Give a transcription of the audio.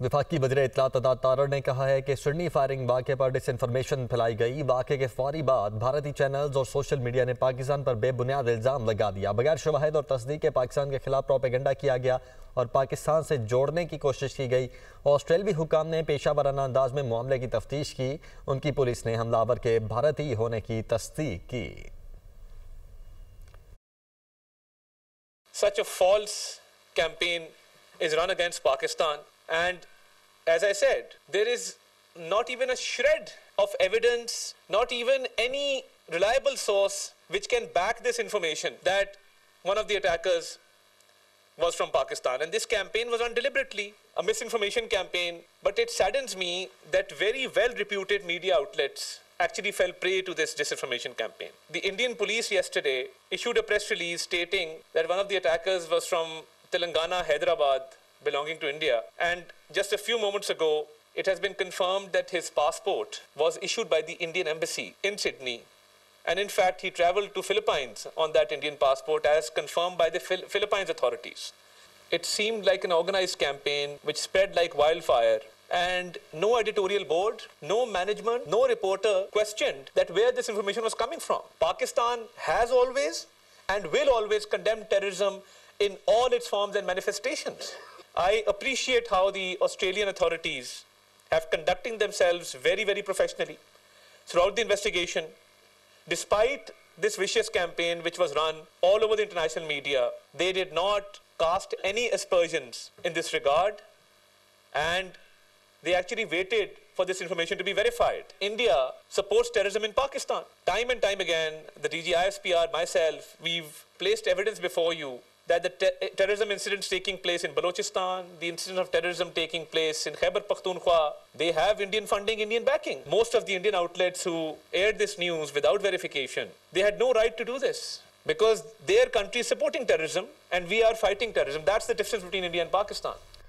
वफाकी वज़ीर इत्तलात अता तारर ने कहा है कि सिडनी फायरिंग वाक़े पर डिसइंफॉर्मेशन फैलाई गई। वाक़े के फौरी बाद भारतीय चैनल्स और सोशल मीडिया ने पाकिस्तान पर बेबुनियाद इल्ज़ाम लगा दिया। बगैर शवाहिद और तस्दीक के पाकिस्तान के खिलाफ प्रोपेगेंडा किया गया और पाकिस्तान से जोड़ने की कोशिश की गई। ऑस्ट्रेलियाई हुकाम ने पेशा वराना अंदाज में मामले की तफ्तीश की। उनकी पुलिस ने हमलावर के भारतीय होने की तस्दीक की। Such a false campaign is run against Pakistan, and as I said, there is not even a shred of evidence, not even any reliable source which can back this information that one of the attackers was from Pakistan. And this campaign was run deliberately, a misinformation campaign. But it saddens me that very well-reputed media outlets actually fell prey to this disinformation campaign. The Indian police yesterday issued a press release stating that one of the attackers was from Telangana, Hyderabad, belonging to India. And just a few moments ago, it has been confirmed that his passport was issued by the Indian embassy in Sydney. And in fact, he traveled to Philippines on that Indian passport as confirmed by the Philippines authorities. It seemed like an organized campaign which spread like wildfire. And no editorial board, no management, no reporter questioned that where this information was coming from. Pakistan has always and will always condemn terrorism in all its forms and manifestations. I appreciate how the Australian authorities have conducted themselves very, very professionally throughout the investigation. Despite this vicious campaign which was run all over the international media, they did not cast any aspersions in this regard, and they actually waited for this information to be verified. India supports terrorism in Pakistan. Time and time again, the DG ISPR, myself, we've placed evidence before you that the terrorism incidents taking place in Balochistan, the incident of terrorism taking place in Khyber Pakhtunkhwa, they have Indian funding, Indian backing. Most of the Indian outlets who aired this news without verification, they had no right to do this because their country is supporting terrorism and we are fighting terrorism. That's the difference between India and Pakistan.